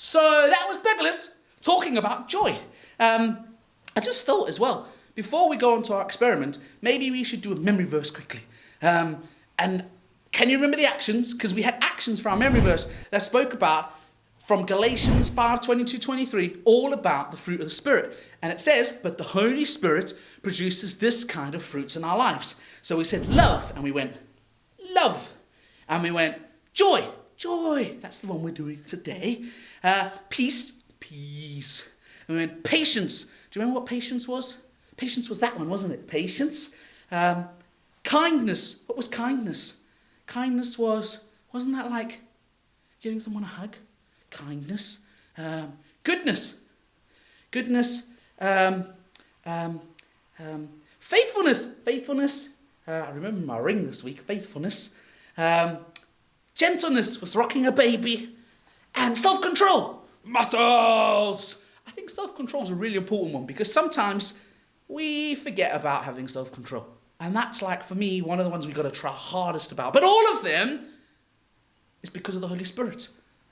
So that was Douglas talking about joy. I just thought as well, before we go on to our experiment, maybe we should do a memory verse quickly. And can you remember the actions? Because we had actions for our memory verse that spoke about, from Galatians 5:22-23, all about the fruit of the Spirit. And it says, but the Holy Spirit produces this kind of fruits in our lives. So we said love, and we went, love. And we went, joy, joy. That's the one we're doing today. Peace, peace. And we went, patience. Do you remember what patience was? Patience was that one, wasn't it? Patience. Kindness. What was kindness? Kindness wasn't that like giving someone a hug? Kindness. Goodness. Goodness. Faithfulness. Faithfulness. I remember my ring this week. Faithfulness. Gentleness was rocking a baby. And self-control. Muscles. I think self-control is a really important one, because sometimes we forget about having self-control. And that's, like, for me, one of the ones we've got to try hardest about. But all of them is because of the Holy Spirit.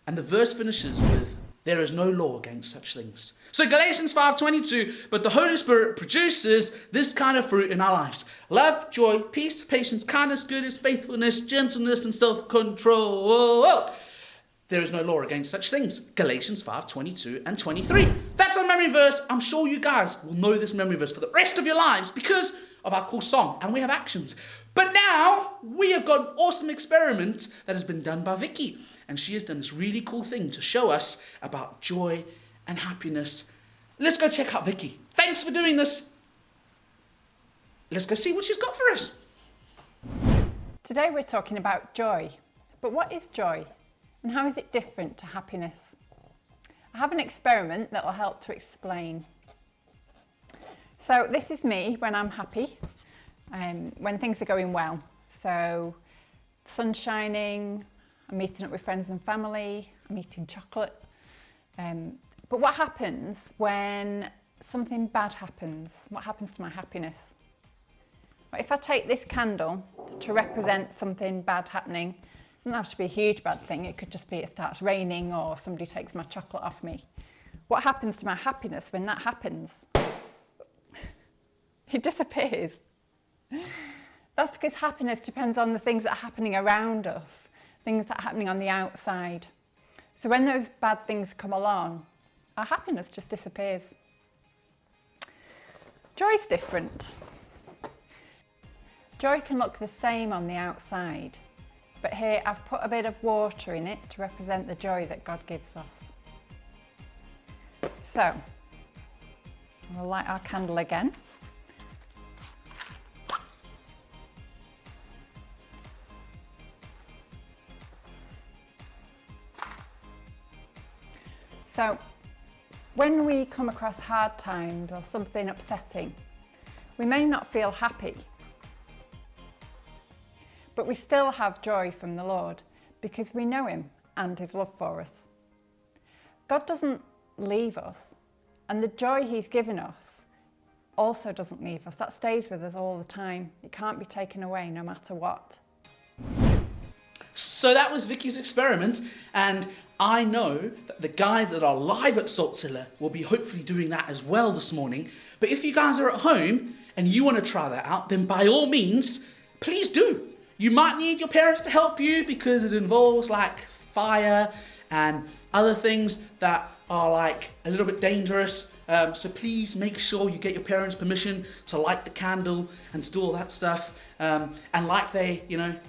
And the verse finishes with, there is no law against such things. So Galatians 5:22, but the Holy Spirit produces this kind of fruit in our lives. Love, joy, peace, patience, kindness, goodness, faithfulness, gentleness, and self-control. There is no law against such things. Galatians 5:22 and 23. That's our memory verse. I'm sure you guys will know this memory verse for the rest of your lives because of our cool song. And we have actions. But now we have got an awesome experiment that has been done by Vicky. And she has done this really cool thing to show us about joy and happiness. Let's go check out Vicky. Thanks for doing this. Let's go see what she's got for us. Today we're talking about joy. But what is joy? And how is it different to happiness? I have an experiment that will help to explain. So this is me when I'm happy, when things are going well. So sun's shining, I'm meeting up with friends and family, I'm eating chocolate. But what happens when something bad happens? What happens to my happiness? Well, if I take this candle to represent something bad happening, it doesn't have to be a huge bad thing. It could just be it starts raining or somebody takes my chocolate off me. What happens to my happiness when that happens? It disappears. That's because happiness depends on the things that are happening around us, things that are happening on the outside. So when those bad things come along, our happiness just disappears. Joy's different. Joy can look the same on the outside, but here I've put a bit of water in it to represent the joy that God gives us. So, we'll light our candle again. So, when we come across hard times or something upsetting, we may not feel happy, but we still have joy from the Lord because we know Him and His love for us. God doesn't leave us, and the joy He's given us also doesn't leave us. That stays with us all the time. It can't be taken away no matter what. So that was Vicky's experiment, and I know that the guys that are live at Salt Cellar will be hopefully doing that as well this morning. But if you guys are at home and you want to try that out, then by all means, please do. You might need your parents to help you because it involves like fire and other things that are like a little bit dangerous. So please make sure you get your parents' permission to light the candle and to do all that stuff. And like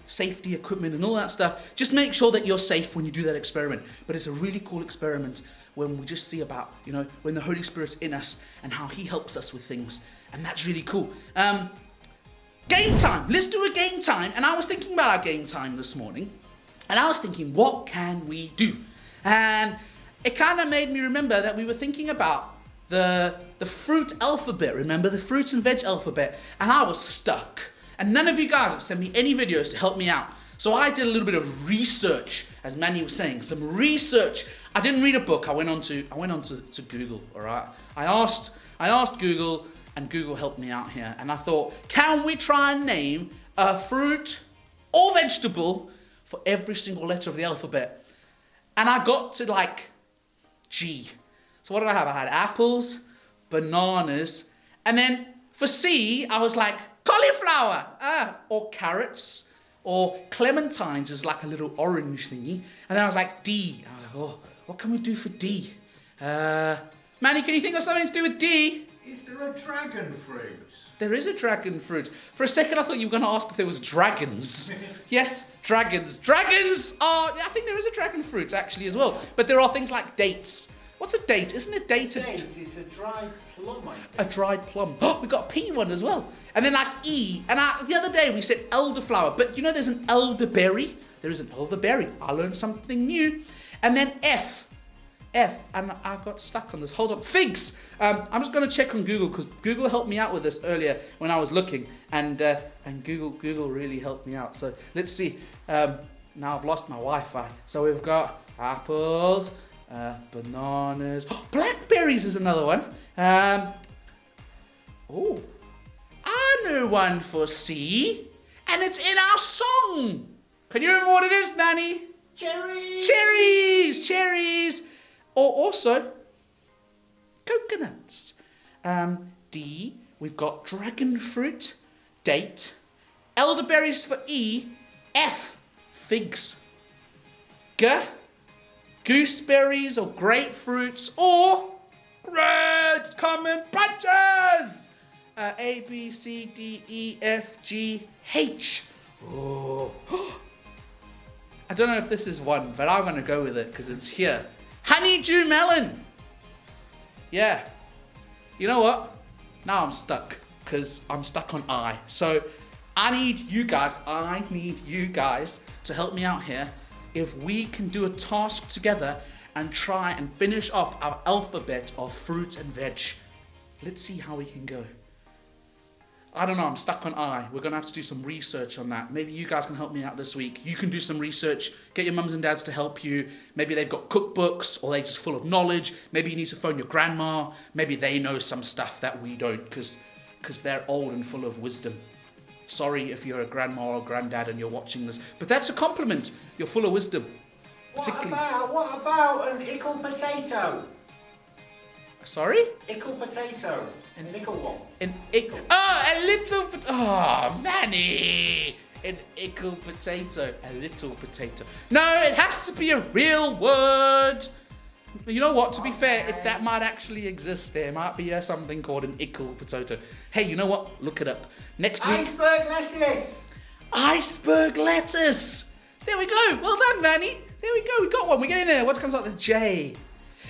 safety equipment and all that stuff. Just make sure that you're safe when you do that experiment. But it's a really cool experiment when we just see about, when the Holy Spirit's in us and how He helps us with things. And that's really cool. Game time. Let's do a game time. And I was thinking about our game time this morning. And I was thinking, what can we do? And it kind of made me remember that we were thinking about the fruit alphabet, remember? The fruit and veg alphabet. And I was stuck. And none of you guys have sent me any videos to help me out. So I did a little bit of research, as Manny was saying, some research. I didn't read a book. I went on to Google, all right? I asked Google, and Google helped me out here. And I thought, can we try and name a fruit or vegetable for every single letter of the alphabet? And I got to G. So what did I have? I had apples, bananas, and then for C, I was like, cauliflower, or carrots, or clementines is like a little orange thingy. And then I was like, D. I was like, oh, what can we do for D? Manny, can you think of something to do with D? Is there a dragon fruit? There is a dragon fruit. For a second, I thought you were going to ask if there was dragons. Yes, dragons. Dragons are... I think there is a dragon fruit, actually, as well. But there are things like dates. What's a date? Isn't a date a... Date is a dried plum, I think. A dried plum. Oh, we got a P one as well. And then like E. And the other day we said elderflower. But you know there's an elderberry? There is an elderberry. I learned something new. And then F. And I got stuck on this. Hold on. Figs. I'm just going to check on Google because Google helped me out with this earlier when I was looking. And Google really helped me out. So let's see. Now I've lost my Wi-Fi. So we've got apples, bananas. Oh, blackberries is another one. I know one for C. And it's in our song. Can you remember what it is, Manny? Cherries! Cherries! Or also, coconuts. D, we've got dragon fruit, date, elderberries for E, F, figs. G, gooseberries or grapefruits, or grapes come in bunches. A, B, C, D, E, F, G, H. Oh. I don't know if this is one, but I'm going to go with it because it's here. Honeydew melon. Yeah. You know what? Now I'm stuck because I'm stuck on I. So I need you guys to help me out here. If we can do a task together and try and finish off our alphabet of fruit and veg. Let's see how we can go. I don't know, I'm stuck on I. We're going to have to do some research on that. Maybe you guys can help me out this week. You can do some research, get your mums and dads to help you. Maybe they've got cookbooks or they're just full of knowledge. Maybe you need to phone your grandma. Maybe they know some stuff that we don't because they're old and full of wisdom. Sorry if you're a grandma or granddad and you're watching this, but that's a compliment. You're full of wisdom. What about an ickle potato? Sorry? Ickle potato. An ickle one. A little potato. Oh, Manny. An ickle potato. A little potato. No, it has to be a real word. You know what? To be fair, that might actually exist. There might be something called an ickle potato. Hey, you know what? Look it up. Next week. Iceberg lettuce. Iceberg lettuce. There we go. Well done, Manny. There we go. We got one. We're getting there. What comes out? The J.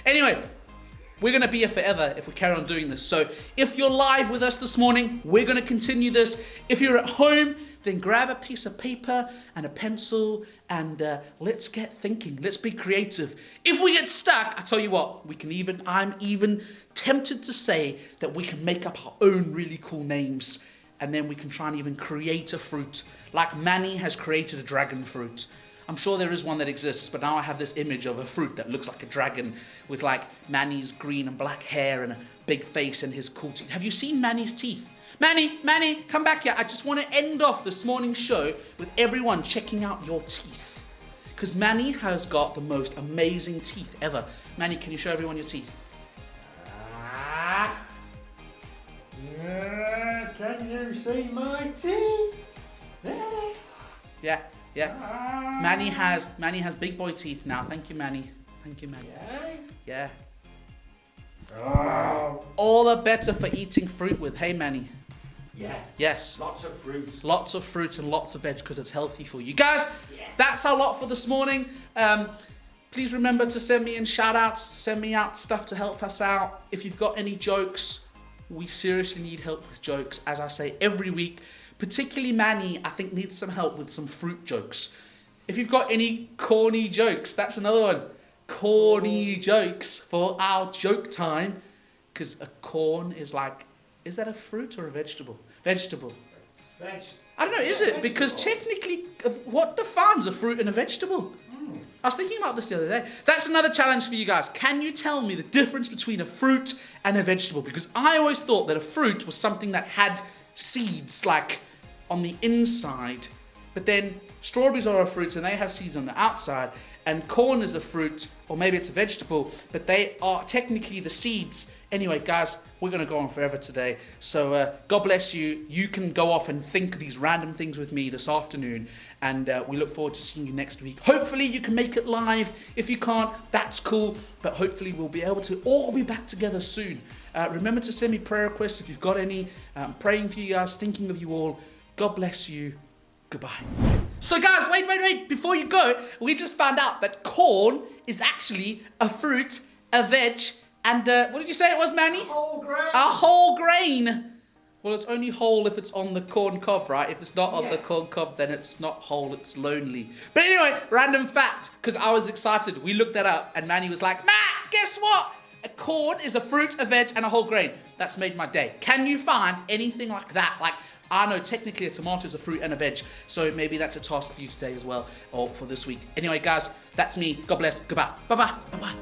Anyway. We're going to be here forever if we carry on doing this. So if you're live with us this morning, we're going to continue this. If you're at home, then grab a piece of paper and a pencil and let's get thinking. Let's be creative. If we get stuck, I tell you what, I'm even tempted to say that we can make up our own really cool names and then we can try and even create a fruit. Like Manny has created a dragon fruit. I'm sure there is one that exists, but now I have this image of a fruit that looks like a dragon with like Manny's green and black hair and a big face and his cool teeth. Have you seen Manny's teeth? Manny, come back here. I just want to end off this morning's show with everyone checking out your teeth. Because Manny has got the most amazing teeth ever. Manny, can you show everyone your teeth? Can you see my teeth? Yeah. Manny has big boy teeth now. Thank you, Manny. Yeah. Oh. All the better for eating fruit with. Hey, Manny. Yeah. Yes. Lots of fruit. Lots of fruit and lots of veg because it's healthy for you. Guys, That's our lot for this morning. Please remember to send me in shout-outs. Send me out stuff to help us out. If you've got any jokes, we seriously need help with jokes, as I say every week. Particularly Manny, I think, needs some help with some fruit jokes. If you've got any corny jokes, that's another one. Corny jokes for our joke time. Because a corn is like, is that a fruit or a vegetable? Vegetable. I don't know, is it? Because technically, what defines a fruit and a vegetable? I was thinking about this the other day. That's another challenge for you guys. Can you tell me the difference between a fruit and a vegetable? Because I always thought that a fruit was something that had seeds, like on the inside, but then strawberries are a fruit and they have seeds on the outside, and corn is a fruit, or maybe it's a vegetable, but they are technically the seeds. Anyway, guys, we're going to go on forever today. So God bless you. You can go off and think these random things with me this afternoon. And we look forward to seeing you next week. Hopefully you can make it live. If you can't, that's cool. But hopefully we'll be able to all be back together soon. Remember to send me prayer requests if you've got any. Praying for you guys, thinking of you all. God bless you. Goodbye. So guys, wait. Before you go, we just found out that corn is actually a fruit, a veg, and what did you say it was, Manny? A whole grain. A whole grain. Well, it's only whole if it's on the corn cob, right? If it's not on the corn cob, then it's not whole, it's lonely. But anyway, random fact, because I was excited. We looked that up, and Manny was like, Matt, guess what? A corn is a fruit, a veg, and a whole grain. That's made my day. Can you find anything like that? Like, I know technically a tomato is a fruit and a veg, so maybe that's a task for you today as well, or for this week. Anyway, guys, that's me. God bless. Goodbye. Bye-bye. Bye-bye.